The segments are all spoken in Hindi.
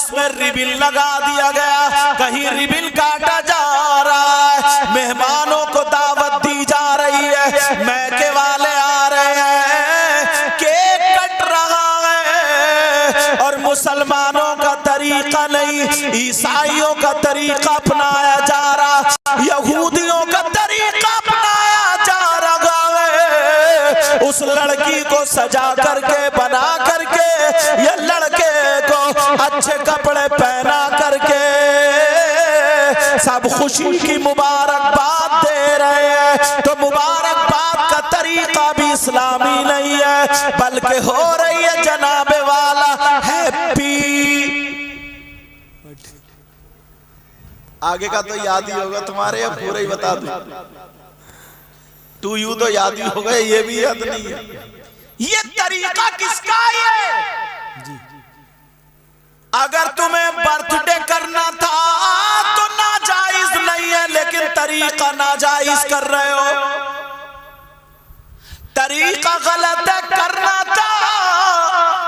उसमें रिबिन लगा दिया गया, कहीं रिबिन काटा जा रहा है, मेहमानों को दावत दी जा रही है, मैके वाले आ रहे हैं, केक कट रहा है और मुसलमानों का तरीका नहीं, ईसाइयों का तरीका अपनाया जा रहा, यहूदियों का तरीका अपनाया जा रहा है। उस लड़की को सजा करके, बना करके, या लड़के को अच्छे कपड़े पहना करके सब खुशी की मुबारकबाद दे रहे हैं। तो मुबारकबाद का तरीका भी इस्लामी नहीं है, बल्कि हो रही है जनाबे वाला हैप्पी। आगे का तो याद ही होगा तुम्हारे, या पूरा ही बता दूं? टू यू तो याद ही होगा, ये भी याद नहीं है। ये तरीका किसका है? अगर तुम्हें बर्थडे करना था तो नाजायज नहीं है, लेकिन तरीका नाजायज कर रहे हो। तरीका गलत है, करना था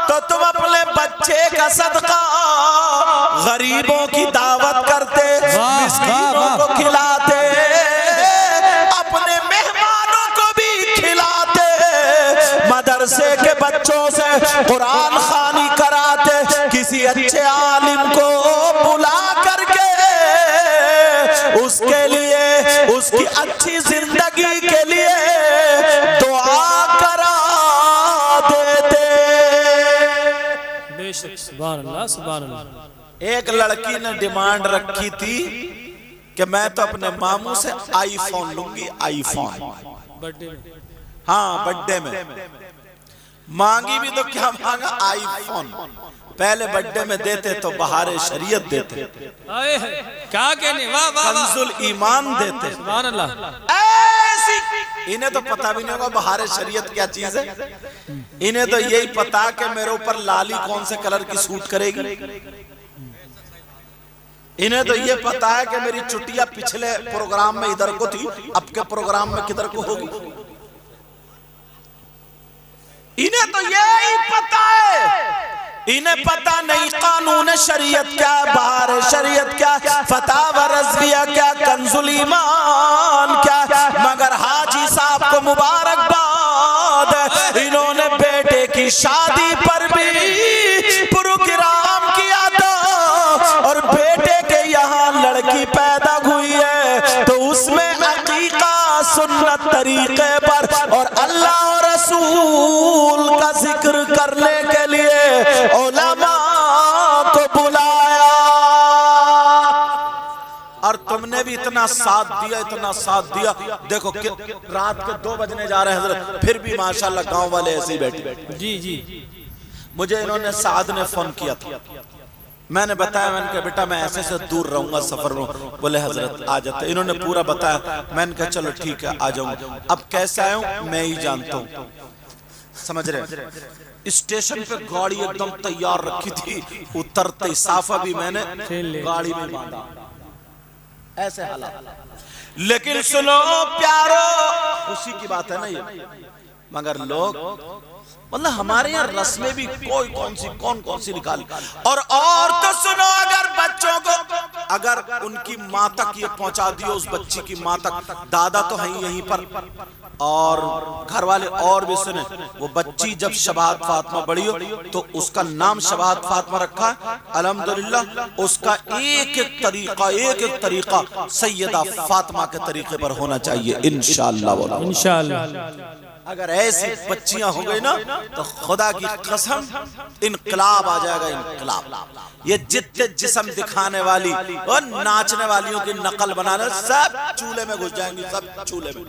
तो तुम अपने बच्चे का सदका गरीबों की दावत करते, मिस्कीनों को खिलाते, अपने मेहमानों को भी खिलाते, मदरसे के बच्चों से कुरान खानी कराते, किसी अच्छे आलिम को बुला करके उसके लिए, उसकी अच्छी जिंदगी के लिए दुआ करा देते। बेशक, सुभान अल्लाह, सुभान अल्लाह। एक लड़की ने डिमांड रखी थी कि मैं तो अपने मामू से आईफोन लूंगी, आईफोन बर्थडे में। हाँ, बर्थडे में मांगी भी तो क्या मांगा? आईफोन। पहले बर्थडे में देते तो बहारे शरीयत देते, क्या कहने, वाह वाह, कंजुल ईमान देते। सुभान अल्लाह। ऐसी इन्हें तो पता भी नहीं होगा बहारे शरीयत क्या चीज है। इन्हें तो यही पता कि मेरे ऊपर लाली कौन से कलर की सूट करेगी। इन्हें तो ये पता है कि मेरी चुटिया पिछले प्रोग्राम में इधर को थी, अब के प्रोग्राम में किधर को होगी। इन्हें तो यही पता है। इन्हें पता नहीं कानून शरीयत क्या, बाहर शरीयत क्या, फतावा रज़विया क्या, कंजुल ईमान क्या। मगर हाजी साहब को मुबारकबाद, इन्होंने बेटे की शादी पर भी प्रोग्राम किया था और बेटे के यहाँ लड़की पैदा हुई है तो उसमें अकीका सुन्नत तरीके पर और अल्लाह और रसूल का जिक्र करने के लिए उलमा को बुलाया। और तुमने भी इतना साथ दिया, इतना साथ दिया। देखो रात के 2 बजने जा रहे हैं हजरत, फिर भी माशाल्लाह गांव वाले ऐसे ही बैठे। जी जी। मुझे इन्होंने साद ने फोन किया था, मैंने बताया, मैंने कहा बेटा मैं ऐसे से दूर रहूंगा सफर में। बोले हजरत आ जाते। इन्होंने पूरा बताया, मैंने कहा चलो ठीक है आ जाऊंगा। अब कैसे आया हूं मैं ही जानता हूं, समझ रहे। स्टेशन पे गाड़ी एकदम तैयार रखी थी, उतरते साफा भी मैंने गाड़ी में बांधा, ऐसे हालात। लेकिन सुनो प्यारो, खुशी की बात है ना ये, मगर लोग मतलब हमारे यहाँ रस्में भी कोई कौन सी निकाली। और तो सुनो, अगर बच्चों को अगर उनकी माँ तक ये पहुंचा दियो, उस बच्ची की माँ तक, दादा तो है यहीं पर और घर वाले और भी सुने, वो बच्ची जब शबाहत फातिमा बड़ी हो तो उसका नाम शबाहत फातिमा रखा है। अल्हम्दुलिल्लाह उसका एक एक तरीका सैयदा फातिमा के तरीके पर होना चाहिए इंशाअल्लाह। इंशाअल्लाह अगर ऐसी बच्चियां हो गई ना तो खुदा की कसम इनकलाब आ जाएगा, इनकलाब। ये जितने जिस्म दिखाने वाली और नाचने वालियों की नकल बनाने सब चूल्हे में घुस जाएंगी, सब चूल्हे में।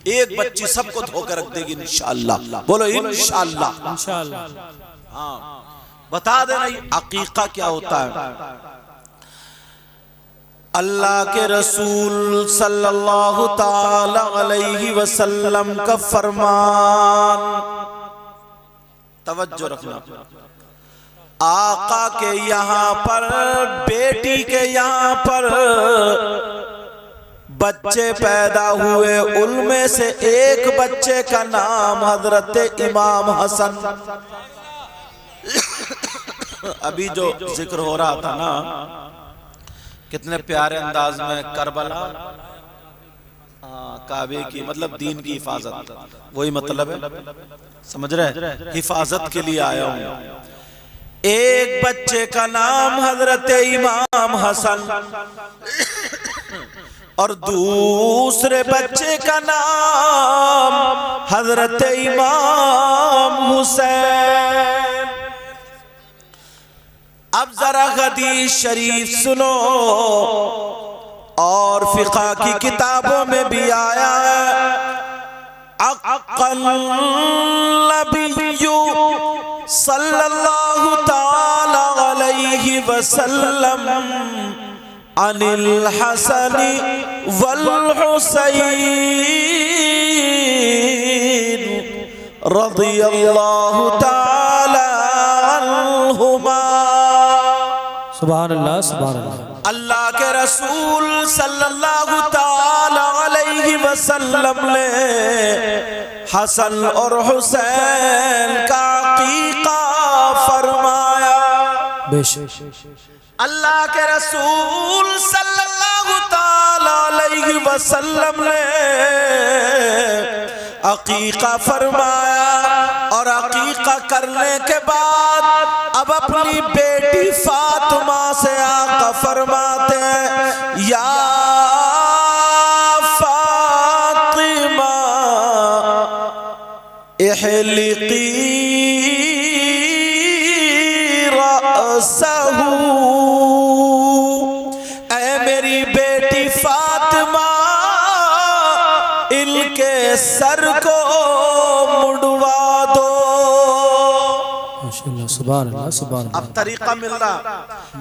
एक बच्ची सबको धोकर रख देगी इंशाअल्लाह। बोलो इंशाअल्लाह। इंशाअल्लाह। हाँ, बता देना अकीका क्या होता है। अल्लाह के रसूल सल्लल्लाहु ताला अलैहि वसल्लम का फरमान, तवज्जो रखना, आका के यहाँ पर, बेटी के यहाँ पर बच्चे पैदा हुए, उनमें से एक बच्चे का नाम हजरत इमाम हसन अभी जो जिक्र हो रहा था ना, कितने प्यारे अंदाज में करबला, काबे की मतलब दीन की हिफाजत, वही मतलब है, समझ रहे, हिफाजत के लिए आया हूं। एक बच्चे का नाम हजरत इमाम हसन और दूसरे बच्चे का नाम हजरत इमाम हुसैन। अब जरा हदीस शरीफ सुनो, और फिक़ह की किताबों में भी आया है, अक़ल नबिय्यु सल्लल्लाहु ताला अलैहि वसल्लम अनिल हसनी वल हुसैन रज़ियल्लाहु ताला अन्हुमा। सुभान अल्लाह, सुभान अल्लाह। अल्लाह के रसूल सल्लल्लाहु ताला अलैहि वसल्लम ने हसन और हुसैन का अकीका फरमाया। अल्लाह के रसूल सल्लल्लाहु ताला अलैहि वसल्लम ने अकीका फरमाया, और अकीका करने के बाद अब अपनी बेटी फातिमा से आका फरमाते हैं, या फातिमा इहलिकी रअसहू, ऐ मेरी बेटी फातिमा इनके सर को मुड़वा दो। माशाअल्लाह, सुभान अल्लाह, सुभान अल्लाह। अब तरीका मिल रहा,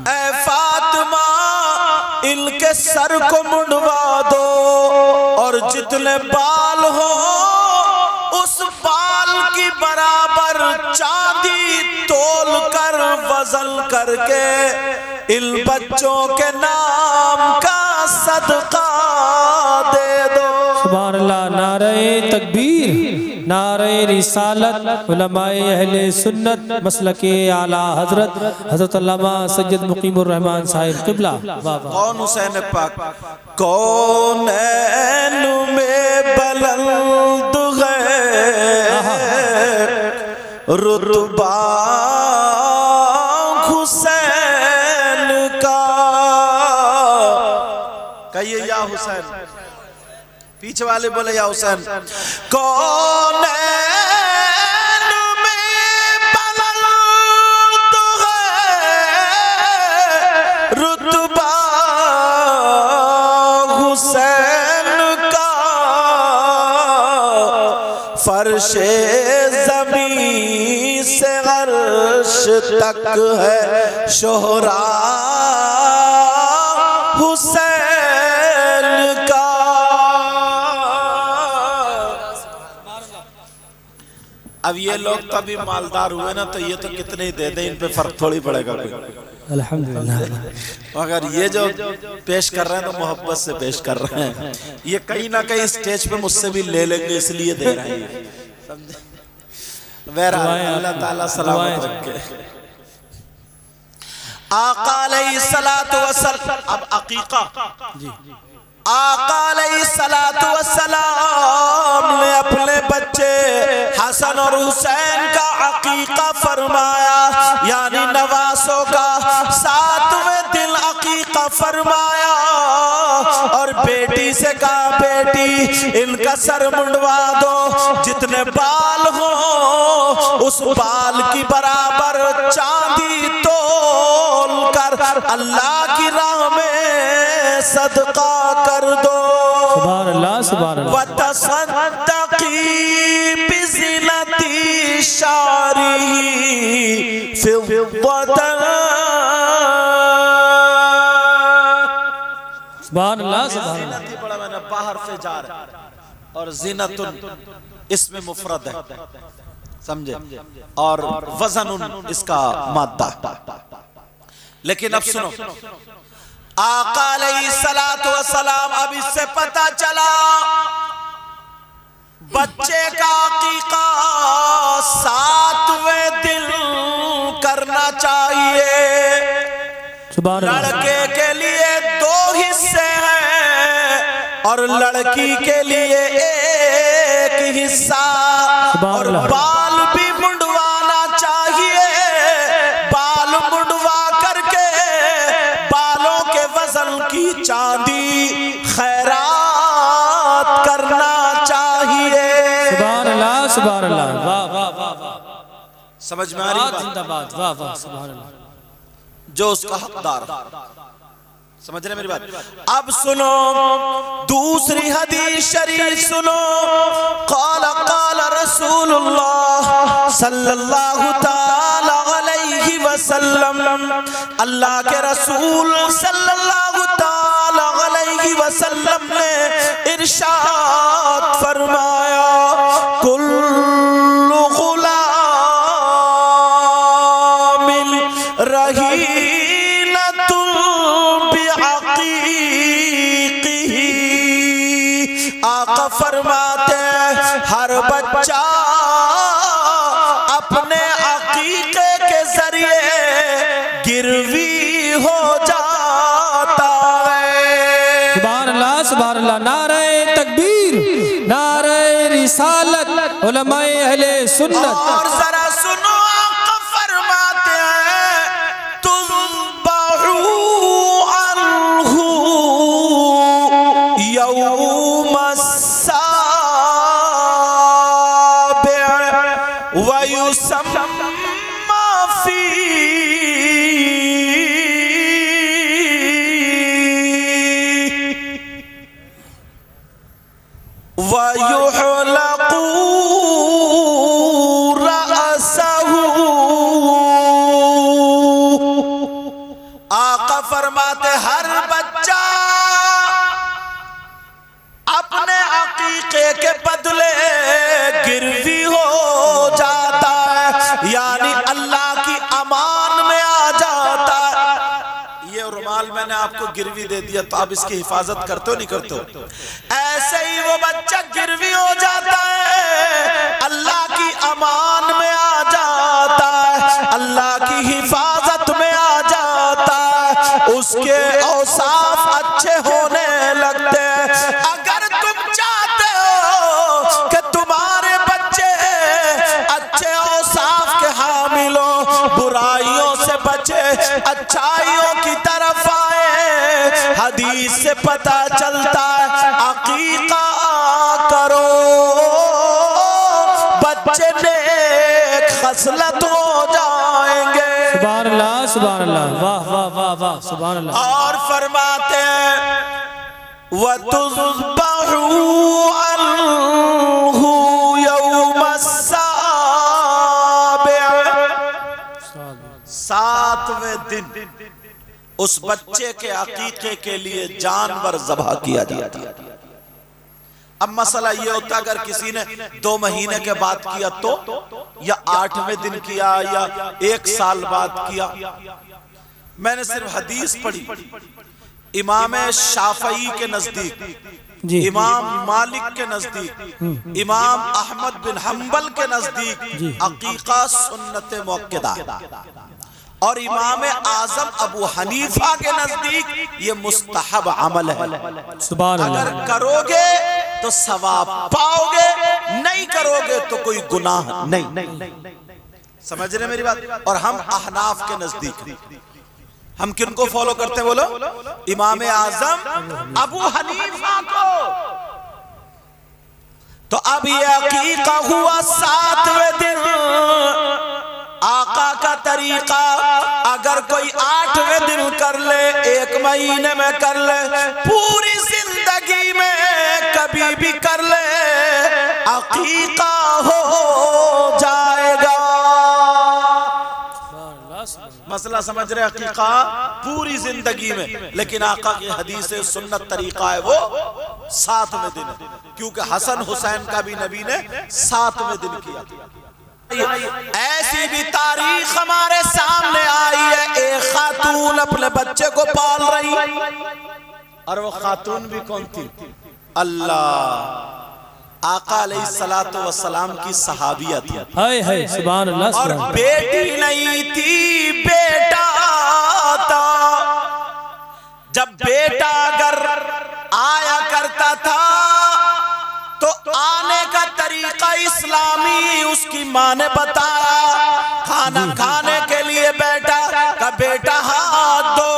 ऐ फातिमा इनके सर को मुड़वा दो, और जितने बाल हो उस बाल की बराबर चांदी तोल कर वजन करके इन बच्चों के नाम का सदका दे दो। सुभान अल्लाह। नारे तकबीर, नारे रिसालत, उलमाए अहले सुन्नत मसलके आला हजरत हजरत अल्लामा सैयद मुकीमुर रहमान साहिब किबला। कौन हुसैन पाक? कौनैन में बुलंद है रुतबा हुसैन का। कहिए या हुसैन, पीछे वाले बोले या हुसैन। कौनैन में बुलंद है रुतबा हुसैन का, फर्शे ज़मीन से अर्श तक है शोहरा हुसैन का। अब ये लोग तभी मालदार हुए ना, तो ये तो कितने ही दे दे, इन पे फर्क थोड़ी पड़ेगा कोई। अल्हम्दुलिल्लाह। मगर ये जो पेश कर रहे हैं तो मोहब्बत से पेश कर रहे हैं। ये कहीं ना कहीं स्टेज पे मुझसे भी ले लेंगे, इसलिए दे रहे हैं, समझे। अल्लाह ताला सलामत रखे। आका अलैहिस्सलातु वस्सलाम, अब अकीका जी, आका अलैहिस्सलातु वस्सलाम ने अपने बच्चे हसन और हुसैन का अकीका फरमाया, यानी नवासों का 7वें दिन अकीका फरमाया, और बेटी से कहा, बेटी इनका सर मुंडवा दो, जितने बाल हो उस बाल की बराबर चांदी तोल कर अल्लाह की राह में सदका कर दो। सुभान अल्लाह, सुभान अल्लाह। वतसद्दक़ी बिज़िनती शारी फिद्दतन। सुभान अल्लाह, सुभान अल्लाह। ज़ीनती बड़ा मैंने बाहर से जा रहा, और ज़ीनतुन इसमें मुफरद है, समझे, और वज़नुन इसका माद्दा। लेकिन अब सुनो, आका अलैहिस्सलातु वस्सलाम, अब इससे पता चला बच्चे का अकीका 7वें दिन करना चाहिए। लड़की के लिए एक हिस्सा, और बाल भी मुंडवाना चाहिए। बाल मुंडवा करके बालों के वजन की चांदी खैरात करना चाहिए। सुभान अल्लाह, सुभान अल्लाह, वाह वाह वाह वाह, समझ में आ रही बात? जिंदाबाद, वाह वाह, सुभान अल्लाह। जो उसका हकदार, समझ रहे मेरी बात? अब सुनो दूसरी हदीस शरीफ सुनो। क़ाला क़ाला रसूलुल्लाह सल्लल्लाहु ताला अलैहि वसल्लम, अल्लाह के रसूल सल्लल्लाहु ताला अलैहि वसल्लम ने इरशाद फरमाया, कुल्लु गुलामिन रहीनतुन बिअक़ीक़िही। आका फरमाते हर बच्चा अपने अकीके के जरिए गिरवी हो जाता है। सुभान अल्लाह, सुभान अल्लाह, नारे तकबीर, नारे रिसालत, उलमाए अहले सुन्नत। और जरा सुनो, आका फरमाते हैं तुज़बहु अन्हु यौमस्साबिअ व युसम्मा फी व युहलक़ु रअसहु। आका फरमाते हर बच्चा अपने अकीके के बदले गिरवी हो जाता है, यानी अल्लाह की अमान में आ जाता है। ये रुमाल मैंने आपको गिरवी दे दिया तो आप इसकी हिफाजत करते हो नहीं करते हो? ऐसे ही वो बच्चा गिरवी हो जाता है, अल्लाह की अमान में आ जाता है, अल्लाह की हिफाजत में आ जाता है, उसके औसाफ अच्छे होने लगते हैं। अगर तुम चाहते हो कि तुम्हारे बच्चे अच्छे औसाफ के हामिल हो, बुराइयों से बचे, अच्छाइयों की तरफ आए, हदीस से पता चलता है अकीका करो, बच्चे नेक खसलत हो जाएंगे। सुभान अल्लाह, सुभान अल्लाह, वाह वाह वाह वाह, सुभान अल्लाह। और फरमाते हैं वतुज़बहु अन्हु यौमस्साबिअ, 7वें दिन उस बच्चे के अकीके के लिए जानवर ज़बह किया जाता है। अब मसला ये होता अगर किसी ने 2 महीने के बाद किया तो, या 8वें दिन किया, या 1 साल बाद किया। मैंने सिर्फ हदीस पढ़ी, इमाम शाफई के नजदीक, इमाम मालिक के नजदीक, इमाम अहमद बिन हम्बल के नजदीक अकीका सुन्नत मुअक्कदा, और इमाम आजम अबू हनीफा के नजदीक ये मुस्तहब अमल है। सुभान अल्लाह। अगर करोगे तो सवाब पाओगे, नहीं करोगे तो कोई गुनाह नहीं। समझ रहे मेरी बात? और हम अहनाफ के नजदीक, हम किनको फॉलो करते हैं बोलो? इमाम आजम अबू हनीफा को। तो अब ये अकीका हुआ 7वें दिन। आका का तरीका, अगर कोई 8वें दिन कर ले, 1 महीने में कर ले, पूरी जिंदगी में कभी भी कर ले, अकीका हो जाएगा। मसला समझ रहे? अकीका पूरी जिंदगी में, लेकिन आका की हदीस सुन्नत तरीका है वो 7वें दिन, क्योंकि हसन हुसैन का भी नबी ने 7वें दिन किया। ऐसी भी तारीख हमारे सामने आई है, एक खातून अपने बच्चे को पाल रही, और वो खातून भी कौन थी? अल्लाह आका अलैहिस्सलातु वस्सलाम की सहाबिया थी। हाय हाय, सुभान अल्लाह। और बेटी नहीं थी, बेटा था। जब बेटा अगर आया करता था तो आने का तरीका इस्लामी उसकी माँ ने बताया। खाना खाने के लिए बैठा का बेटा हाथ दो,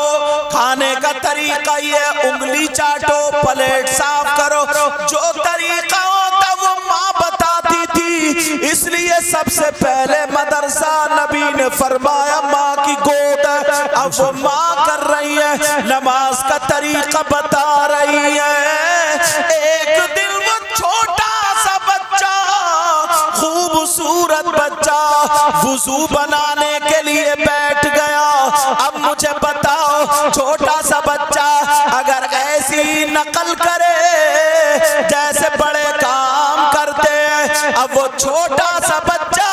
खाने का तरीका ये उंगली चाटो, प्लेट साफ करो, जो तरीका होता वो माँ बताती थी। इसलिए सबसे पहले मदरसा नबी ने फरमाया माँ की गोद है। अब वो माँ कर रही है, नमाज का तरीका बता रही है। एक दिन वो छोटा सा बच्चा, खूबसूरत बच्चा, वुजू बनाने के लिए बैठ गया। अब मुझे बताओ, छोटा सा बच्चा अगर ऐसी नकल करे जैसे बड़े काम करते हैं, अब वो छोटा सा बच्चा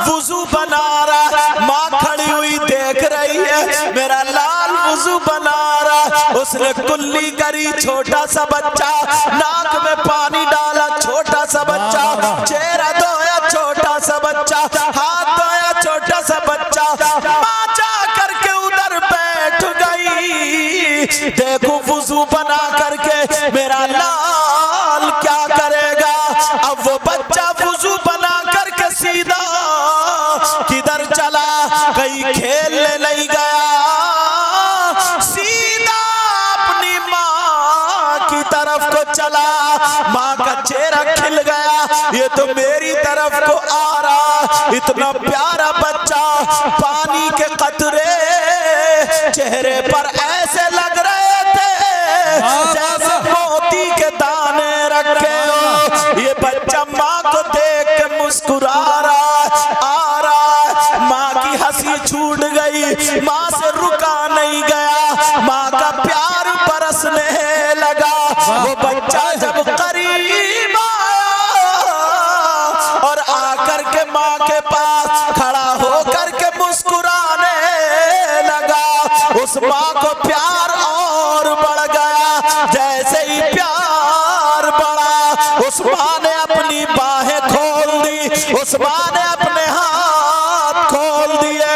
वुजू बना रहा, माँ खड़ी हुई देख रही है, मेरा लाल वुजू बना रहा। उसने कुल्ली करी, छोटा सा बच्चा, नाक में पानी डाला, छोटा सा बच्चा, चेहरा धोया, छोटा सा बच्चा, हाथ धोया, छोटा सा बच्चा। माँ जा करके उधर बैठ गई, देखो वुजू बना करके मेरा लाल क्या करेगा। अब वो बच्चा वुजू बना करके सीधा किधर चला, कहीं खेलने नहीं गया, सीधा अपनी माँ की तरफ को चला। माँ का चेहरा खिल गया, ये तो मेरी तरफ को आ रहा। इतना प्यारा बच्चा, पानी के कतरे चेहरे पर ऐसे लग रहे थे जैसे मोती के दाने रखे हो। ये बच्चा माँ को देख के मुस्कुरा रहा, आ रहा, माँ की हंसी छूट गई, माँ से रुका नहीं गया, माँ का प्यार बरसने लगा। वो बच्चा जब करीब आया और आकर के माँ के पास खड़ा होकर के मुस्कुराने लगा, उस माँ को प्यार और बढ़ गया। जैसे ही प्यार बढ़ा, उस माँ ने अपनी बाहें खोल दी, उस माँ ने अपने हाथ खोल दिए।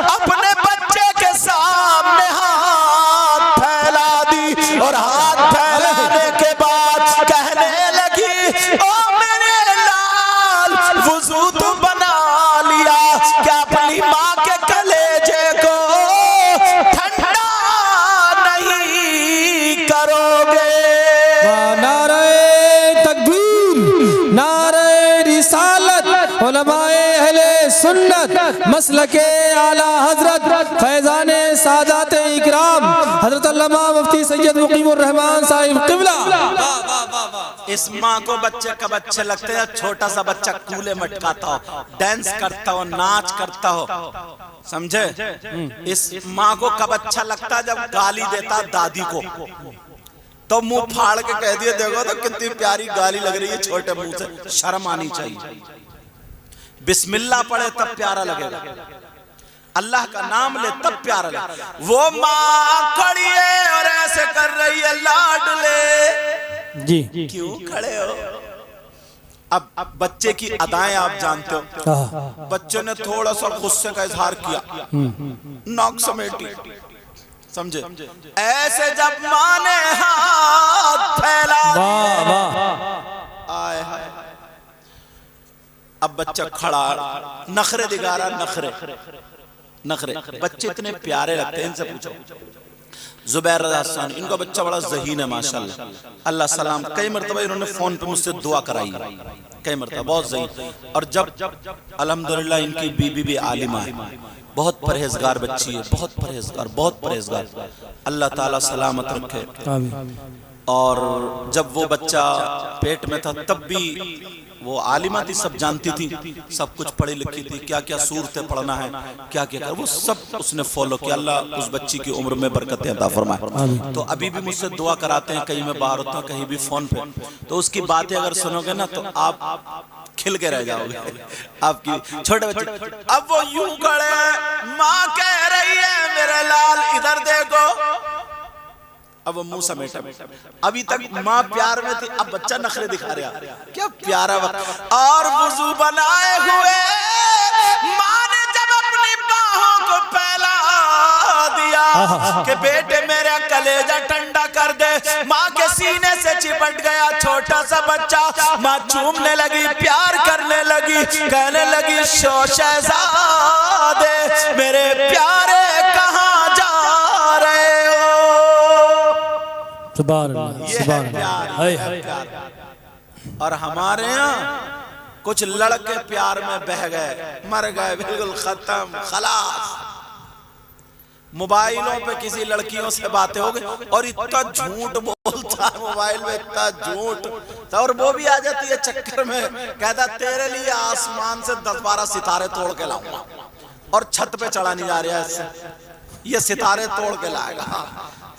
अपने बच्चे के सामने हाथ फैला दी और हाथ फैलाने के बाद कहने लगी, ओ मेरे लाल वुजू तो बना लिया, क्या अपनी माँ के कलेजे को ठंडा नहीं करोगे। नारे तकबीर, नारे रिसालत, उलमाए अहले सुन्नत, मसलके आला हजरत फैजाने सादात इकराम हजरत अल्लामा मुफ्ती सैयद मुकीमुर रहमान साहिब क़िबला। इस माँ को बच्चे का बच्चे लगते हैं, छोटा सा बच्चा कूले मटकाता हो, डांस करता हो, नाच करता हो, समझे। इस माँ को कब अच्छा लगता है, जब गाली देता दादी को, तो मुंह फाड़ के कह दिए, देखो तो कितनी प्यारी गाली लग रही है, छोटे मुंह से, शर्म आनी चाहिए। बिस्मिल्लाह पढ़े तब प्यारा लगेगा, अल्लाह का नाम ले तब प्यारा लगेगा। वो माँ खड़ी है और ऐसे कर रही है, लाडले जी क्यों खड़े हो। अब बच्चे की अदाएं आप जानते हो, बच्चे ने थोड़ा सा गुस्से का इजहार किया, नाक समेटी, समझे। ऐसे जब माँ ने हाथ फैला, आए हाय, अब बच्चा खड़ा नखरे दिखा रहा, नखरे। बच्चे इतने प्यारे लगते हैं, इनसे पूछो। जुबैर रज़ा सानी, इनका बच्चा बड़ा ज़हीन है माशाल्लाह, अल्लाह सलाम। कई मरतबा इन्होंने फोन पे मुझसे दुआ कराई, कई मरतबा, बहुत ज़हीन। और जब अल्हम्दुलिल्लाह इनकी बीबी भी आलिमा है, बहुत परहेजगार बच्ची है, बहुत परहेजगार, अल्लाह ताला सलामत रखे। और जब वो बच्चा पेट में था तब भी वो आलिमा थी, सब जानती थी, सब कुछ पढ़ी लिखी थी, क्या क्या सूरतें पढ़ना है, क्या क्या वो सब उसने फॉलो किया। अल्लाह उस बच्ची की उम्र में बरकतें अता फरमाए। तो अभी भी मुझसे दुआ कराते हैं, कहीं मैं बाहर होता हूँ, कहीं भी फोन पे, तो उसकी बातें अगर सुनोगे ना तो आप खिल के रह जाओगे, आपकी छोटे बच्चे। अब वो यूं खड़े, माँ कह रही है मेरे लाल इधर देखो, अब वो मुंह समेटा, अभी तक माँ प्यार में थी, अब बच्चा नखरे दिखा रहा, क्या प्यारा वक्त। और वुजू बनाए हुए माँ ने जब अपनी बाहों को फैला दिया, कि बेटे मेरा कलेजा ठंडा कर दे। माँ के सीने से चिपट गया छोटा सा बच्चा। माँ चूमने लगी, प्यार करने लगी, कहने लगी शहजादे मेरे प्यारे कहाँ जा रहे हो। सुभान अल्लाह, सुभान अल्लाह। और हमारे यहाँ कुछ लड़के प्यार में बह गए, मर गए, बिल्कुल खत्म, खलास। मोबाइलों पे किसी लड़कियों से बातें हो गई और इतना झूठ बोलता है मोबाइल में, इतना झूठ। और वो भी आ जाती है चक्कर में, कहता तेरे लिए आसमान से 10-12 सितारे तोड़ के लाऊंगा और छत पे चढ़ा नहीं जा रहा है, ये सितारे तोड़ के लाएगा,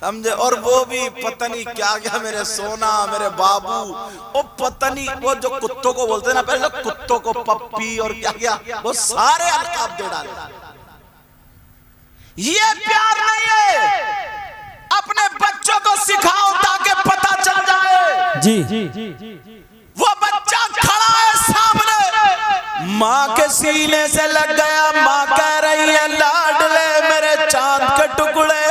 समझे। और वो भी पता नहीं क्या क्या, मेरे सोना, मेरे बाबू, वो पता नहीं, वो जो कुत्तों को बोलते हैं ना पहले, कुत्तों को पप्पी और क्या क्या, वो सारे अलकाब दे डाले। ये प्यार नहीं है। अपने बच्चों को सिखाओ ताकि पता चल जाए। जी। वो बच्चा खड़ा है सामने, माँ के सीने से लग गया। माँ कह रही है लाडले मेरे चांद के टुकड़े,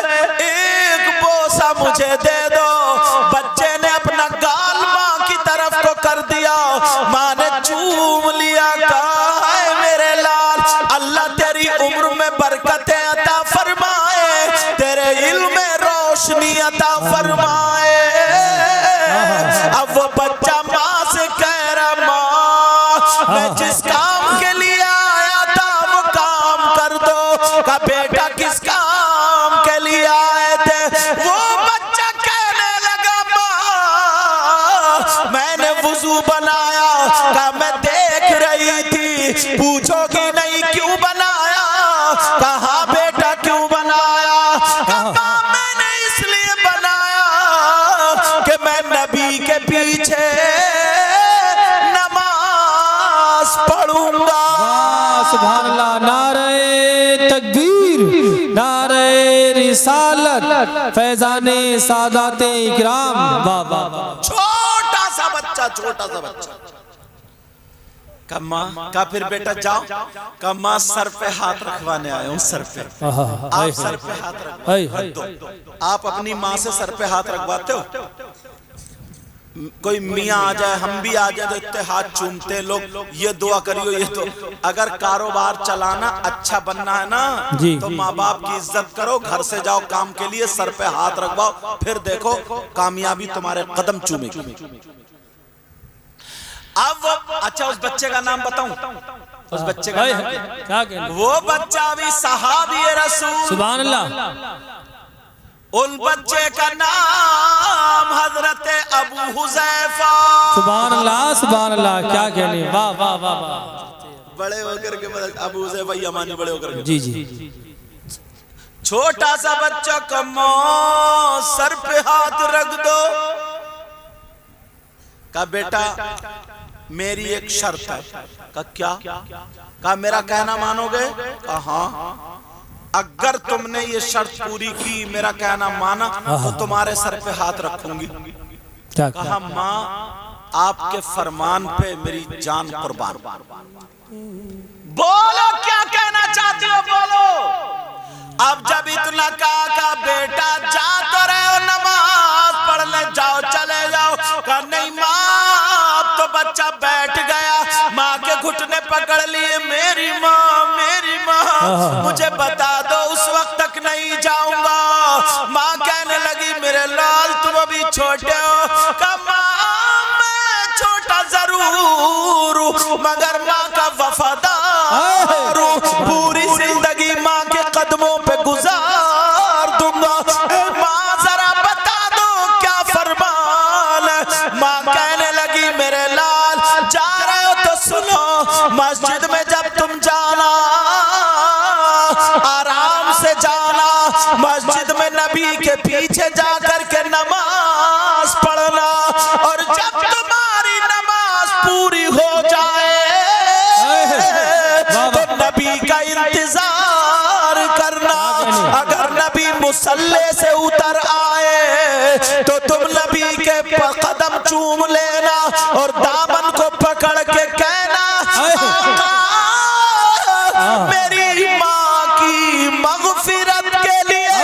एक बोसा मुझे दे दो। बच्चे ने अपना गाल माँ की तरफ को कर दिया। माँ ने चूम लिया, कहा है मेरे लाल अल्लाह तेरी उम्र में बरकतें अता फरमाए, तेरे इल्म में रोशनी अता फरमाए। अब वो बच्चा माँ से कह रहा, माँ मैं जिस काम के लिए आया था वो काम कर दो। का बेटा किस काम के लिए आए थे? वो बच्चा कहने लगा, माँ मैंने वुजू बनाया। का मैं देख रही थी, पूछोगी नहीं क्यों बनाया? कहा बेटा क्यों बनाया? कहा मैंने इसलिए बनाया कि मैं नबी के पीछे नमाज पढ़ूंगा। सुभान अल्लाह। नारे तकबीर, नारे रिसालत, फैजाने सादाते इकराम। वाह वाह वाह। छोटा सा बच्चा का माँ का फिर बेटा जाओ, का माँ सर पे हाथ रखवाने आए हूँ, सर पे। आप सर पे हाथ रख दो। आप अपनी माँ से सर पे हाथ रखवाते हो? कोई मियाँ आ जाए, हम भी आ जाए तो इतने हाथ चूमते लोग, ये दुआ करियो, ये तो। अगर कारोबार चलाना, अच्छा बनना है ना, तो माँ बाप की इज्जत करो, घर से जाओ काम के लिए, सर पे हाथ रखवाओ, फिर देखो कामयाबी तुम्हारे कदम चूमेगी। अब अच्छा उस बच्चे का नाम बताऊं? उस बच्चे का नाम क्या? वो बच्चा भी सहाबी रसूल। सुभान अल्लाह। उन बच्चे का नाम हजरत अबू हुज़ैफा। सुभान अल्लाह, सुभान अल्लाह। क्या कहने, वाह वाह वाह वाह। बड़े होकर के अबू हुज़ैफा यमानी बड़े होकर के। जी जी। छोटा सा बच्चा कमो सर पे हाथ रख दो। का बेटा मेरी एक शर्त है। का क्या? का मेरा कहना मानोगे? का हाँ। अगर तुमने ये शर्त पूरी की, मेरा कहना माना, तो तुम्हारे सर पे हाथ रखूंगी। कहा माँ आपके फरमान पे मेरी जान कुर्बान। बोलो क्या कहना चाहती हो, बोलो। अब जब इतना कहा बेटा जा तो रहे हो, नमाज पढ़ने जाओ, चले जाओ। कहा नहीं माँ, अब तो बच्चा बैठ गया, माँ के घुटने पकड़ लिए। मेरी माँ मुझे बता दो, उस वक्त तक नहीं जाऊंगा। माँ कहने लगी मेरे लाल तुम अभी छोटे हो। कहा माँ मैं छोटा जरूर मगर माँ का वफादार हूँ, पूरी जिंदगी माँ के कदमों पे गुजार दूंगा। माँ जरा बता दो क्या फरमान है? माँ कहने लगी मेरे लाल जा रहे हो तो सुनो, मस्जिद में जब तुम जाना आराम से जाना, मस्जिद में नबी के पीछे जाकर के नमाज पढ़ना, और जब तुम्हारी नमाज पूरी हो जाए तो नबी का इंतजार करना। अगर नबी मुसल्ले से उतर आए तो तुम नबी के कदम चूम लेना और दामन को पकड़ के कहना मेरी माँ की मगफिरत के लिए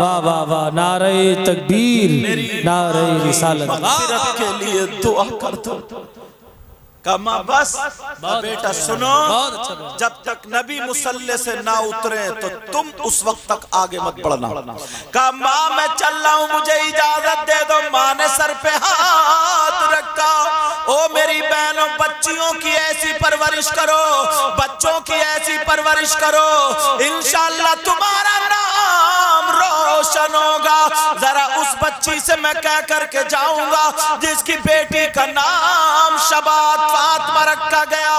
वाह वाह वाह, नारे तकबीर, नारे रिसालत। मग़फ़िरत के लिए दुआ कर दो। कमा बस बेटा सुनो, जब तक नबी मुसल्ले से ना उतरे तो तुम उस वक्त तक आगे मत बढ़ना। कहा माँ मैं चल रहा हूँ, मुझे इजाजत दे दो। माँ ने सर पे हाथ रखा। ओ मेरी बहनों, बच्चियों की ऐसी परवरिश करो, बच्चों की ऐसी परवरिश करो, इंशाअल्लाह तुम्हारा नाम रोशन होगा। जरा उस बच्ची से मैं कह करके जाऊंगा जिसकी बेटी का नाम शबात फातिमा रखा गया,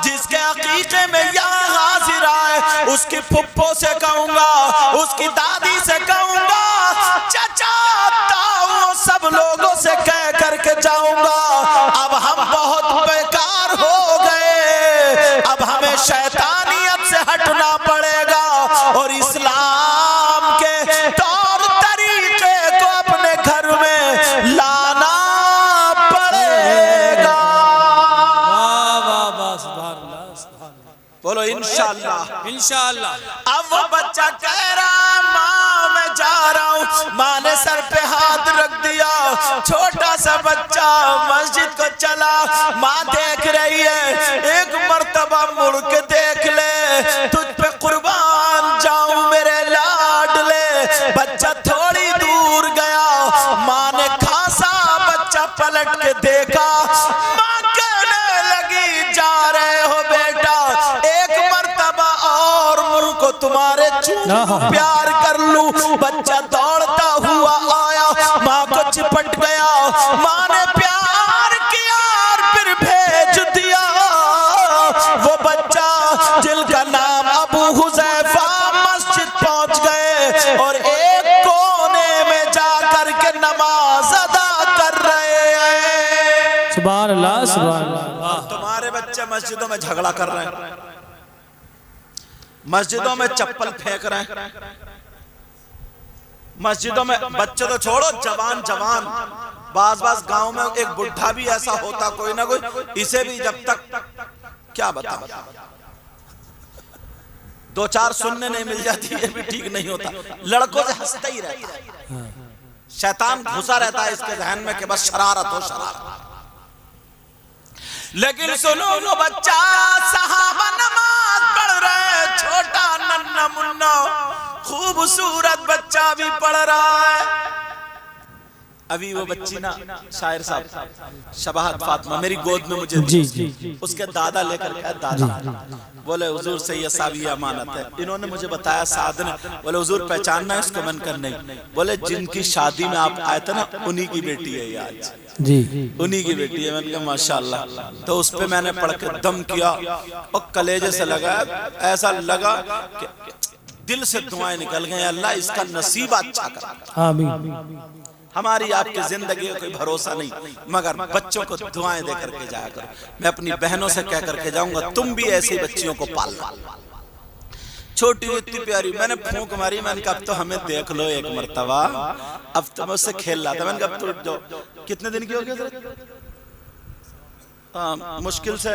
जिसके अकीके में यहाँ हाजिर आए, उसकी फुप्पो से कहूंगा, उसकी दादी से कहूंगा, चाचा ताऊ सब लोगों से कह करके जाऊंगा। अब हम बहुत बेकार हो गए, अब हमें शैतानियत से हटना पड़ेगा और इस्लाम के तौर तरीके को अपने घर में लाना पड़ेगा। बोलो इंशाअल्लाह, इंशाअल्लाह। अब वो बच्चा कह रहा माँ मैं जा रहा हूँ। माँ ने सर पे हाथ रख दिया। छोटा सा बच्चा मस्जिद को चला। माँ देख रही है, एक मर्तबा मुड़ के देख ले, तुझ पे कुर्बान जाऊं मेरे लाडले। बच्चा थोड़ी दूर गया, माँ ने खासा बच्चा पलट के देखा। माँ कहने लगी जा रहे हो बेटा, एक मर्तबा और मुझ को तुम्हारे प्यार कर लूं। बच्चा दौड़ता हुआ आया, माँ को चिपट गया। माँ ने प्यार किया और फिर भेज दिया। वो बच्चा जिनका नाम अबू हुज़ैफा मस्जिद पहुंच गए और एक कोने में जा करके नमाज अदा कर रहे हैं। सुभान अल्लाह, सुभान अल्लाह। तुम्हारे बच्चे मस्जिदों में झगड़ा कर रहे हैं, मस्जिदों में चप्पल फेंक रहे हैं, मस्जिदों में बच्चे तो छोड़ो, जवान जवान बाज गांव में एक बुढ़ा भी ऐसा होता कोई ना कोई, इसे भी जब तक क्या बता दो चार सुनने नहीं मिल जाती है भी ठीक नहीं होता। लड़कों से हंसता ही रहता है, शैतान घुसा रहता है इसके जहन में कि बस शरारत हो शरारत। लेकिन सुनो, वो बच्चा सहाबा नमाज पढ़ रहे, छोटा नन्ना मुन्ना खूबसूरत बच्चा भी पढ़ रहा है। अभी वो बच्ची ना शायर साहब शबाहत फातिमा मेरी गोद में मुझे जी जी उसके दादा लेकर गया। दादा बोले हुजूर से ये सावी अमानत है। इन्होंने मुझे बताया साद ने, बोले हुजूर पहचानना है इसको? मन कर नहीं। बोले जिनकी शादी में आप आए थे ना, उन्हीं की बेटी है ये आज जी, उन्हीं की बेटी है। मैंने कहा माशाल्लाह। तो उस पे मैंने पढ़ के दम किया और कलेजे से लगा, ऐसा लगा कि दिल से दुआएं निकल गए, अल्लाह इसका नसीब अच्छा कर। आमीन। हमारी आपकी जिंदगी का कोई भरोसा नहीं, मगर बच्चों को दुआएं दे करके जाया करो। मैं अपनी बहनों से कह करके जाऊंगा, तुम भी ऐसी बच्चियों को पालना। छोटी इतनी प्यारी, मैंने फूंक मारी, मैंने कहा अब तो हमें देख लो एक मर्तबा, अब तो मैं उससे खेल रहा था। मैंने कहा अब तो जो कितने दिन की हो गया, मुश्किल से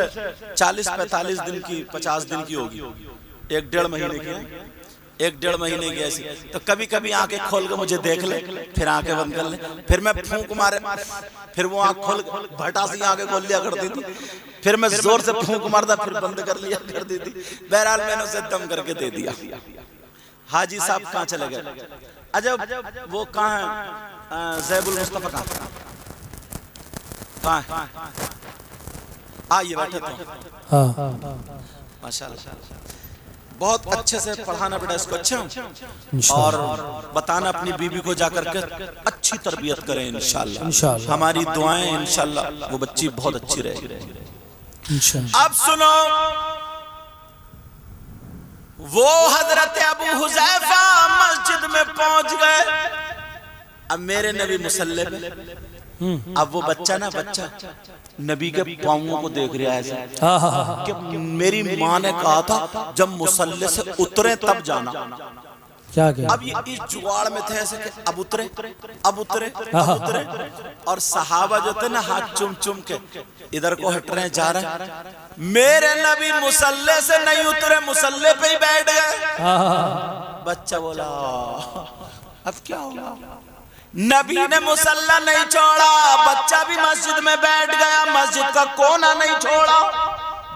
40-45 दिन की, 50 दिन की होगी, 1-1.5 महीने की है, 1-1.5 महीने की ऐसी। तो कभी कभी आंखें खोल के मुझे देख ले, फिर आंखें बंद कर ले, फिर मैं फूंक मारे, फिर वो आंख खोल भटा सी आंखें खोल लिया करती थी, फिर मैं जोर से फूंक मारता, फिर बंद कर लिया करती थी। बहरहाल मैंने उसे दम करके दे दिया। हाजी साहब कहाँ चले गए? अजब, वो कहाँ है? ज़ैबुल मुस्तफा कहाँ है? ये बैठे थे। माशाल्लाह, बहुत अच्छे से पढ़ाना बेटा इसको, अच्छे और बताना अपनी बीबी को जाकर के अच्छी तरबियत करें इंशाल्लाह। हमारी दुआएं इंशाल्लाह वो बच्ची बहुत अच्छी रहेगी। अब सुनो, वो हजरत अबू हुज़ैफा मस्जिद में पहुंच गए। अब मेरे नबी मुसल्ले पे, अब वो बच्चा ना, बच्चा नबी के पाँवों को देख रहा है कि मेरी माँ ने कहा था जब मुसल्ले से उतरे तब जाना। क्या क्या? अब ये इस जुगाड़ में थे ऐसे कि अब उतरे, अब उतरे, अब उतरे। और सहाबा जो थे ना हाथ चुम चुम के इधर को हट रहे, जा रहे। मेरे नबी मुसल्ले से नहीं उतरे, मुसल्ले पे ही बैठ गए। बच्चा बोला अब क्या होगा? नबी ने मुसल्ला नहीं छोड़ा, बच्चा भी मस्जिद में बैठ गया, मस्जिद का कोना नहीं छोड़ा।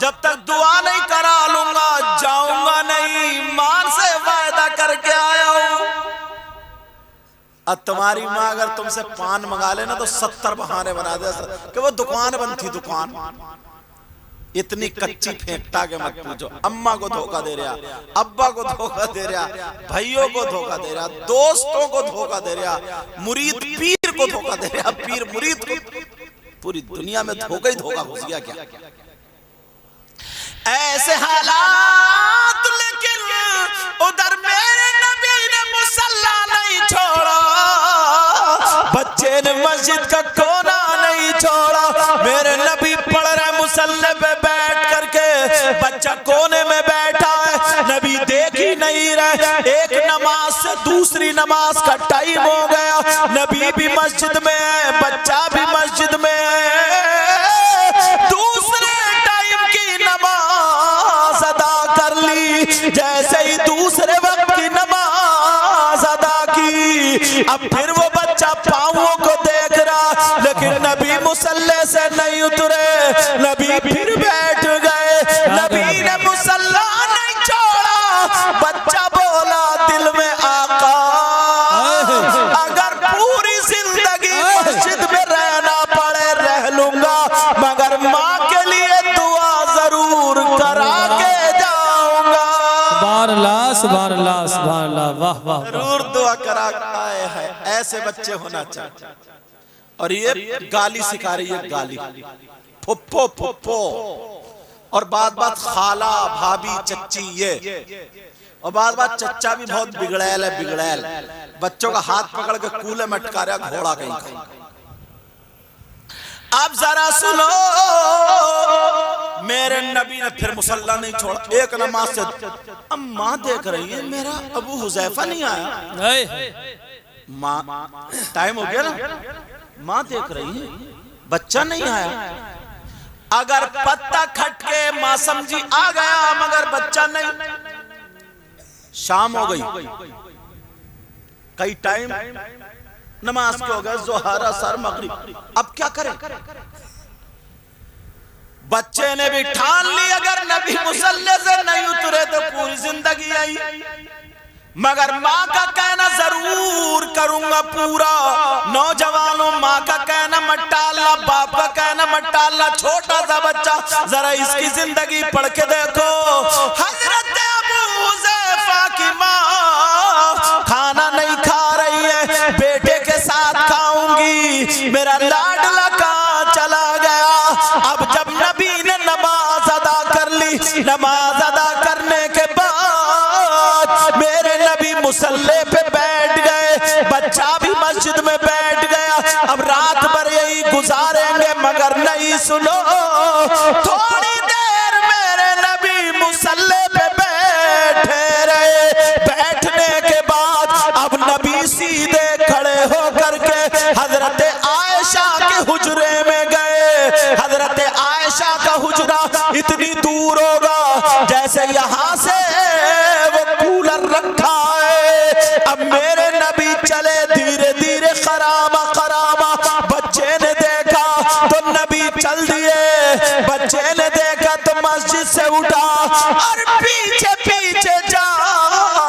जब तक दुआ नहीं करा लूंगा जाऊंगा नहीं, मां से वायदा करके आया हूं। अब तुम्हारी माँ अगर तुमसे पान मंगा लेना तो 70 बहाने बना दे कि वो दुकान बंद थी, दुकान। इतनी कच्ची फेंकता के मत पूछो। अम्मा को धोखा दे रहा, अब्बा को धोखा दे रहा, भाइयों को धोखा दे रहा, दोस्तों को धोखा दे रहा, मुरीद पीर को धोखा दे रहा, पीर मुरीद को। पूरी दुनिया में धोखा ही धोखा घुस गया क्या? ऐसे हालात, लेकिन उधर मेरे नबी ने मुसल्ला नहीं छोड़ा, बच्चे ने मस्जिद का कोना नहीं छोड़ा। मेरे नबी पढ़ रहे मुसल्ले पे बैठ करके, बच्चा कोने में बैठा है, नबी देख ही नहीं रहे। एक नमाज से दूसरी नमाज का टाइम हो गया, नबी भी मस्जिद में है, बच्चा भी मस्जिद में है। दूसरे टाइम की नमाज अदा कर ली, जैसे ही दूसरे वक्त की नमाज अदा की, अब फिर वो बच्चा पांवों को देख रहा, लेकिन नबी मुसल्ले से नहीं उतरे, नबी फिर बैठ गए। नबी ने मुसल्ला नहीं छोड़ा, बच्चा बोला दिल में आका, अगर पूरी जिंदगी मस्जिद में रहना पड़े रह लूंगा, मगर माँ के लिए दुआ जरूर करा के जाऊंगा। सुभान अल्लाह, सुभान अल्लाह, सुभान अल्लाह, वाह वाह। जरूर दुआ करा आए हैं। ऐसे बच्चे होना चाहिए। और ये गाली सिखा रही है, गाली, फुप्पो फुप्पो, और बात बात खाला भाभी चच्ची, ये, और बात बात चच्चा भी बहुत बिगड़ैल है, बिगड़ैल। बच्चों का हाथ पकड़ के कूले में अटका रहा घोड़ा कहीं का। अब जरा सुनो, मेरे नबी ने फिर मुसल्ला नहीं छोड़ा, एक नमाज से। अब माँ देख रही है मेरा अबू हुजैफा नहीं आया, माँ टाइम हो गया ना, माँ देख रही है बच्चा नहीं आया। अगर पत्ता खटके माँ समझी आ गया, मगर बच्चा नहीं। शाम हो गई, कई टाइम नमाज के हो गए, जोहर असर मगरिब, अब क्या करें? बच्चे ने भी ठान ली अगर नबी मुसल्ले से नहीं उतरे तो पूरी जिंदगी आई, मगर माँ का कहना जरूर करूंगा पूरा। नौजवानों, माँ का कहना मत टालना, बाप का कहना मत टालना। छोटा सा बच्चा, जरा इसकी जिंदगी पढ़ के देखो। हजरत अबू हुज़ैफा की माँ खाना नहीं खा रही है, बेटे के साथ खाऊंगी, मेरा लाडला कहाँ चला गया। अब जब नबी ने नमाज अदा कर ली, नमाज अदा करने के बाद मेरे नबी मुसल्ले पे बैठ गए, बच्चा भी मस्जिद में बैठ गया। अब रात भर यही गुजारेंगे, मगर नहीं, सुनो, थोड़ी देर मेरे नबी मुसल्ले पे बैठे रहे। बैठने के बाद अब नबी सीधे खड़े होकर के हजरत आयशा के हुजरे में गए। हजरत आयशा का हुजरा इतनी दूर होगा जैसे यहाँ से वो कूलर रखा है। अब मेरे नबी चले धीरे धीरे, खरामा खरामा। बच्चे ने देखा तो नबी चल दिए, बच्चे ने देखा तो मस्जिद से उठा और पीछे पीछे जा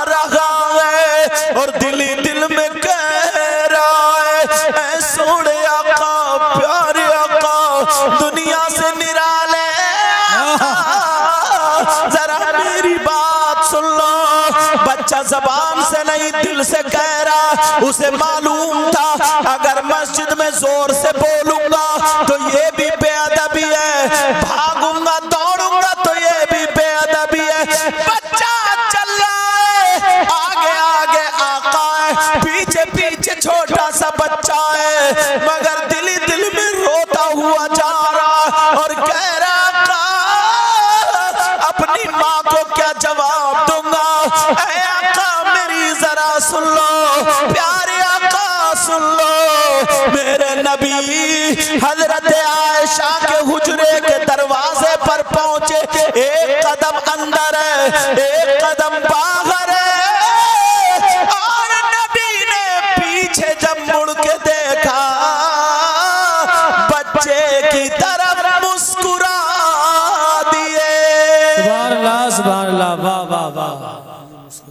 रहा है, और दिल ही दिल में कह रहा है, ऐ सोने आका, प्यारे आका, दुनिया से निराले, जरा मेरी बात सुन लो। बच्चा जबान से नहीं दिल से कह रहा, उसे मालूम था अगर मस्जिद में जोर से बोलूंगा तो ये भी बेअदबी है, भागूंगा दौड़ूंगा तो ये भी बेअदबी है। बच्चा चल रहा है, आगे आगे आका है, पीछे पीछे छोटा सा बच्चा है, मगर दिल ही दिल में रोता हुआ जा रहा और कह रहा अपनी माँ को क्या जवाब दूंगा। ऐ आका मेरी जरा सुन लो, प्यारे आका सुन लो। मेरे नबी हजरत आयशा के हुजरे के दरवाजे पर पहुंचे, एक कदम अंदर है, एक कदम बाहर है, और नबी ने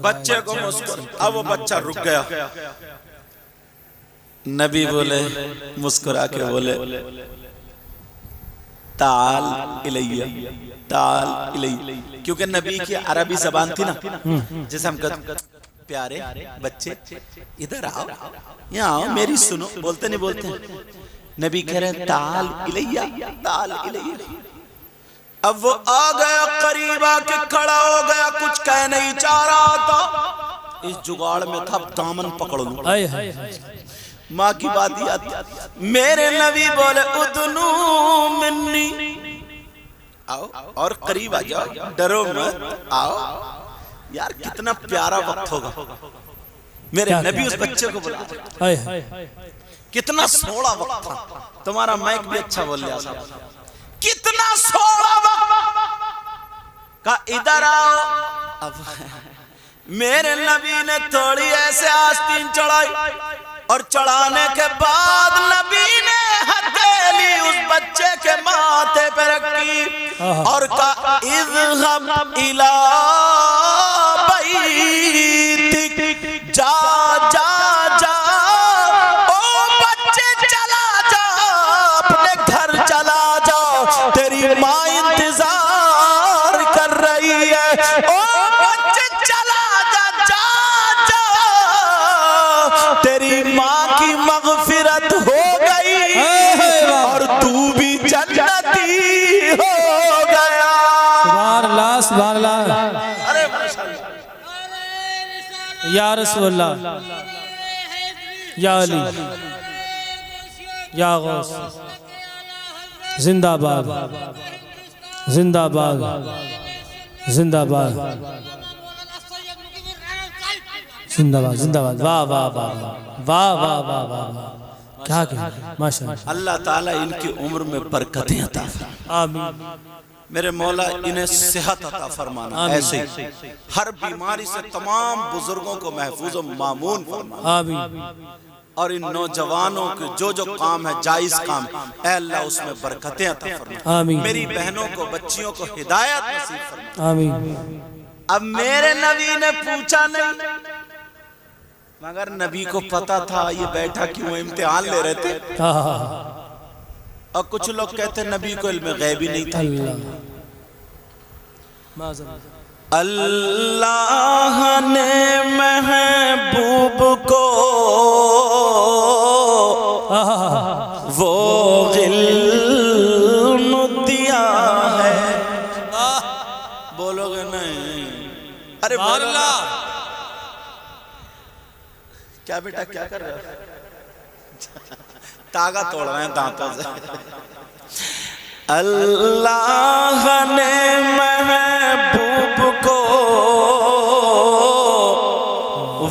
बच्चे को मुस्कुरा, अब वो बच्चा रुक गया। नबी बोले, मुस्कुरा के बोले, ताल इलैया, ताल इलैया, क्योंकि नबी की अरबी जबान थी ना, जैसे हम कहते प्यारे बच्चे इधर आओ, यहाँ आओ, मेरी सुनो, बोलते नहीं बोलते। नबी कह रहे ताल इलैया, ताल इलैया। अब वो आ गया, करीब आके खड़ा हो गया, कुछ कह नहीं चाह रहा था, इस जुगाड़ में था दामन पकड़ लूं। माँ की बात याद, मेरे नबी बोले उदनू मिन्नी, आओ और करीब आ जाओ, डरो मत, आओ। यार कितना प्यारा वक्त होगा, मेरे नबी उस बच्चे को बुला रहे, कितना सोड़ा वक्त था। तुम्हारा माइक भी अच्छा बोल लिया साहब, कितना सोड़ा वक्त का, इधर आओ। अब मेरे नबी ने थोड़ी ऐसे आस्तीन चढ़ाई, और चढ़ाने के बाद नबी ने हथेली उस बच्चे के माथे पे रखी और कहा इज़हब इला बैतिक, जा जा जा ओ बच्चे, चला जा अपने घर, चला जा, तेरी माँ इंतजार कर रही है। ओ बच्चे चला जा, जा जा, तेरी माँ की मगफिरत हो गई और तू भी जन्नती हो गया। सुभान अल्लाह, सुभान अल्लाह। अरे या रसूलुल्लाह, या अली, या गौस, जिंदाबाद, जिंदाबाद, जिंदाबाद, जिंदाबाद, जिंदाबाद। वाह वाह वाह वाह वाह वाह वाह, क्या क्या, माशाअल्लाह। अल्लाह ताला इनकी उम्र में बरकतें अता फरमाए। आमीन। मेरे मौला इन्हें सेहत अता फरमाना, ऐसे हर बीमारी से तमाम बुजुर्गों को महफूज और मामून फरमाना। आमीन। और इन नौजवानों के जो जो काम है जायज काम, ऐ अल्लाह उसमें बरकतें अता फरमा। आमीन। मेरी बहनों को, बच्चियों को हिदायत नसीब फरमा। आमीन। अब मेरे नबी ने पूछा नहीं, मगर नबी को पता था ये बैठा क्यों, इम्तिहान ले रहे थे। और कुछ लोग कहते नबी को इल्म गैबी नहीं था। अल्लाह ने महबूब को वो इल्म दिया है। बोलोगे नहीं? अरे बोलो। क्या बेटा क्या कर रहे हो? तागा तोड़ रहे हैं दांतों से। अल्लाह ने महबूब को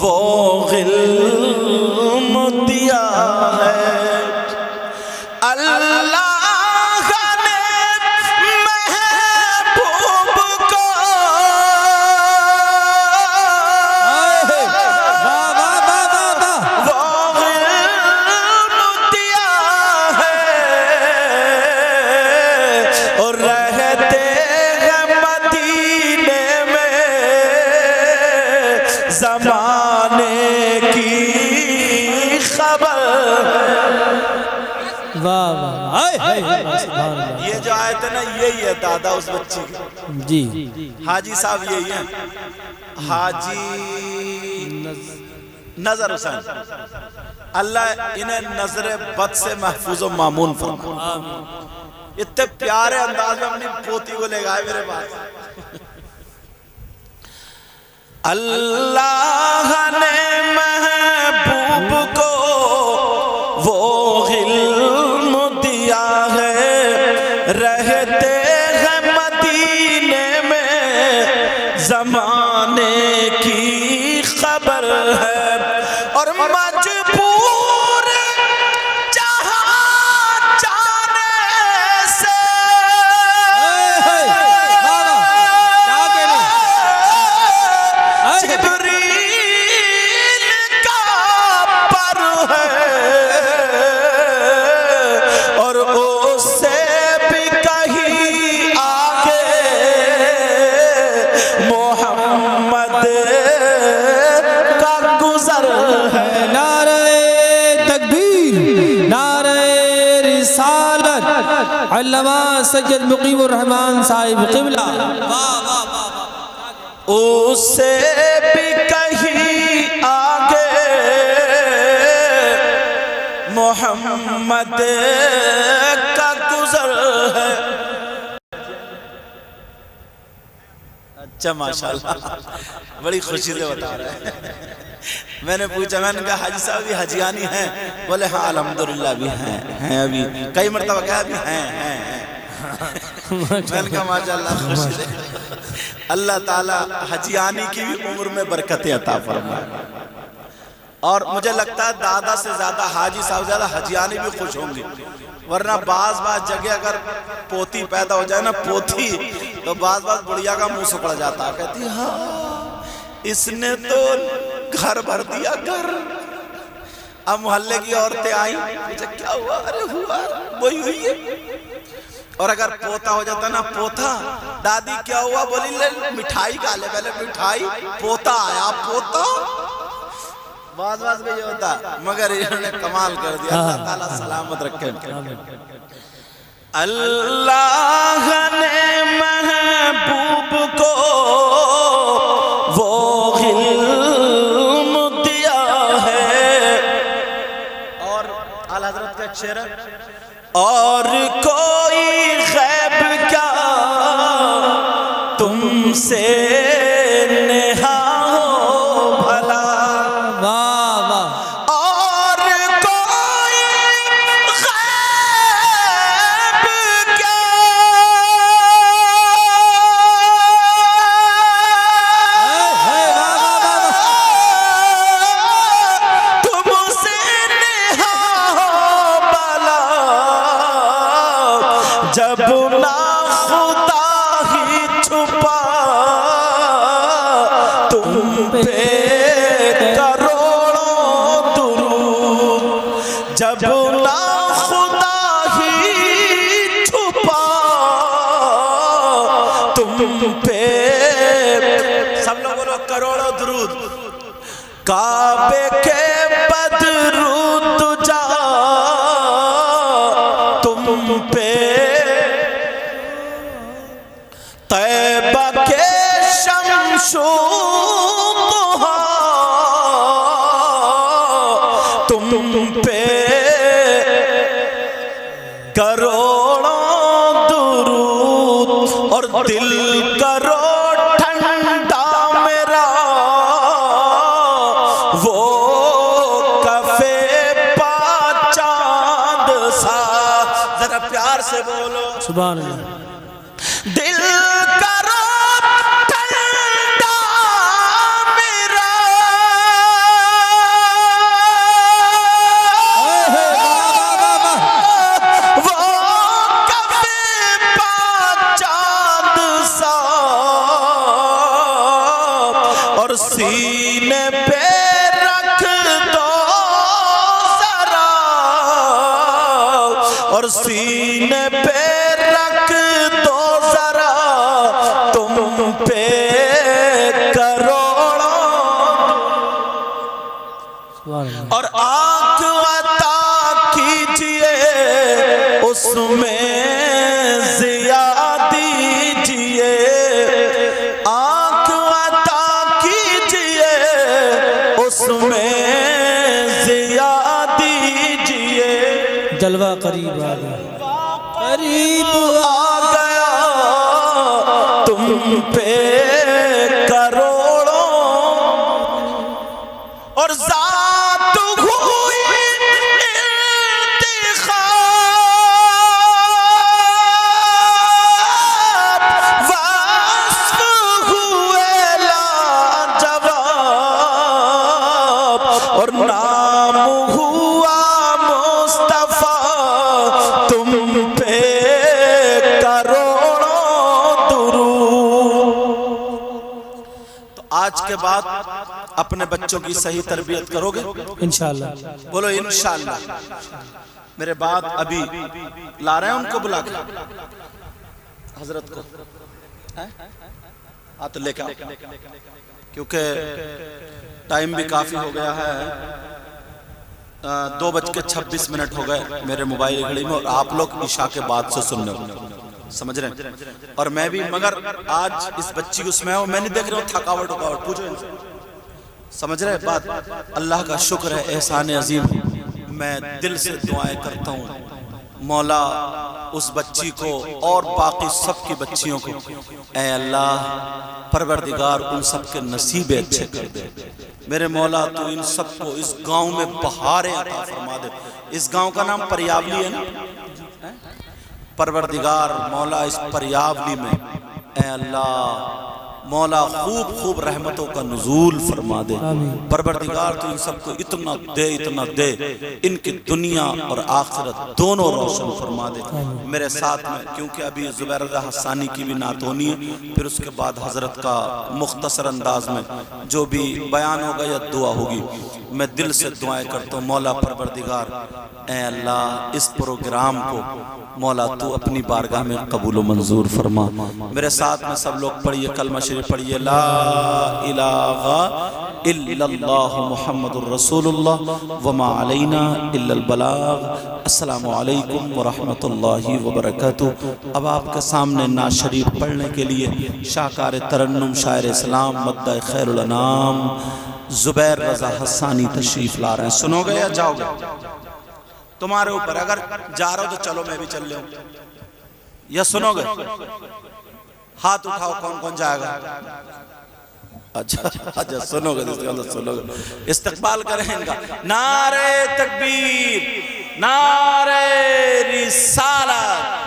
वो इल्म दिया है। अल्लाह ने महबूब को ज़माने की खबर। वाह वाह, ये जो आयत है ना, यही है दादा उस बच्ची की। जी हाजी साहब यही है, हाजी नजर हुसैन। अल्लाह इन्हें नजर बद से महफूज व मामून फरमाए। इतने प्यारे अंदाज में अपनी पोती को ले गए मेरे पास। अल्लाह ने महबूब को वो इल्म दिया है, रहते हैं मदीने में ज़माने की खबर है। और मजबूर जहां जाने से जिब्रील का पर है, और उससे भी कहीं आगे मोहम्मद अल्लामा सैयद मुकीमुर रहमान साहिब क़िबला। उससे भी कहीं आगे मोहम्मद का गुजर है। अच्छा माशाल्लाह, बड़ी खुशी से बता रहे हैं। मैंने पूछा, मैंने कहा हाजी साहब भी हजियानी हैं? बोले हाँ अल्हम्दुलिल्लाह भी हैं अभी कई मरतबा कहा अभी हैं। मैंने कहा माशाल्लाह, खुशी से अल्लाह ताला हजियानी की भी उम्र में बरकतें अता फरमाए। और मुझे लगता है दादा से ज्यादा हाजी साहब ज्यादा हजियानी भी खुश होंगे, वरना बाज जगह अगर पोती पैदा हो जाए ना, पोती, तो बाज बुढ़िया का मुंह सुकड़ जाता, कहती हाँ इसने तो घर भर दिया घर। अब मोहल्ले की औरतें आई, मुझे क्या हुआ? अरे हुआ वही हुई है। और अगर पोता हो जाता ना, पोता, दादी क्या हुआ? बोली ले मिठाई खा ले, पहले मिठाई, पोता आया, पोता। बाज में ये होता, मगर इन्होंने कमाल कर दिया। अल्लाह ताला सलामत रखे। अल्लाह ने महबूब को वो इल्म दिया है। और आला हज़रत का शेर, और कोई गैब क्या तुमसे नेहा हो भला। वाह वाह। और कोई गैब क्या तुमसे नेहा हो भला, जब ना खुदा ही छुपा तुम पे करोड़ों दुरूद। जब ना खुदा ही छुपा तुम पे, सब लोग बोलो करोड़ों दुरूद। काबे के बदरूद जा तुम पे, तैबा के शमशो तुम पे, करोड़ों दुरूद। और दिल करो ठंडा मेरा, वो कफे पा चांद सा। जरा प्यार से बोलो सुभान अल्लाह। दिल करो ठंडा मेरा, वो कभी चांद सा। और सीने पे रख दो जरा, और सीने पे रख दो जरा तुम पे करोड़ों। और आंख अता कीजिए उसमें जिया दीजिए, आंख अता कीजिए उसमें जिया दीजिए। जलवा करीब आ गया, करीब आ गया तुम पे करोड़ों। और ज़ात हुई इंतिखाब, वस्फ़ हुए लाजवाब, और नाम हुआ मुस्तफ़ा तुम पे करोड़ों दुरूद। तो आज के बाद अपने बच्चों की सही तरबियत करोगे इंशाअल्लाह। बोलो इंशाअल्लाह। मेरे बाद अभी ला रहे हैं उनको बुला के हजरत को, हाँ तो लेके आओ, क्योंकि टाइम भी काफी हो गया है। 2:26 हो गए मेरे मोबाइल घड़ी में, और आप लोग ईशा के बाद से सुन रहे हो, समझ रहे हैं। और मैं भी, मगर आज इस बच्ची को उसमें मैं नहीं देख रहा हूँ थकावट उकावट, पूछो इनसे, समझ रहे बात। अल्लाह का शुक्र है, एहसान अजीम। मैं दिल से दुआएं करता हूँ मौला उस बच्ची को और बाकी सब की बच्चियों को, ऐ अल्लाह परवरदिगार उन सब के नसीबे अच्छे कर दे। मेरे मौला तो इन सब को इस गांव में बहारें अता फरमा दे। इस गांव का नाम परियावली है ना, परवरदिगार मौला इस परियावली में, ऐ अल्लाह मौला खूब खूब रहमतों का नुज़ूल फरमा दे। परवरदिगार तो इन सबको इतना दे, इनकी दुनिया और आखिरत दोनों रोशन फरमा दे। मेरे साथ में, क्योंकि अभी ज़ुबैर रज़ा हस्सानी की भी नात होनी है, फिर उसके बाद हज़रत का मुख्तसर अंदाज में जो भी बयान होगा या दुआ होगी, मैं दिल से दुआएं करता हूँ मौला परवरदिगार, ऐ अल्लाह इस प्रोग्राम को मौला तू अपनी बारगाह में कबूल मंजूर फरमा। मेरे साथ में सब लोग पढ़िए कलमा शरीफ पढ़िए, ला इलाहा इल्लल्लाह मुहम्मदुर रसूलुल्लाह वमा अलैना इल्लल बलाग। अस्सलामु अलैकुम व रहमतुल्लाहि व बरकातुहू। अब आपके सामने नात शरीफ पढ़ने के लिए शाहकार तरन्नुम शायर इस्लाम मद्दा खैरुल अनाम ज़ुबैर रज़ा हस्सानी तशरीफ ला रहे हैं। सुनोगे या जाओगे? तुम्हारे ऊपर, अगर जा रहे हो तो चलो मैं भी चल रहा हूं, या सुनोगे? हाथ उठाओ कौन कौन जाएगा? अच्छा सुनोगे, सुनोगे, इस्तकबाल करें इनका। नारे तकबीर, नारे रिसालत।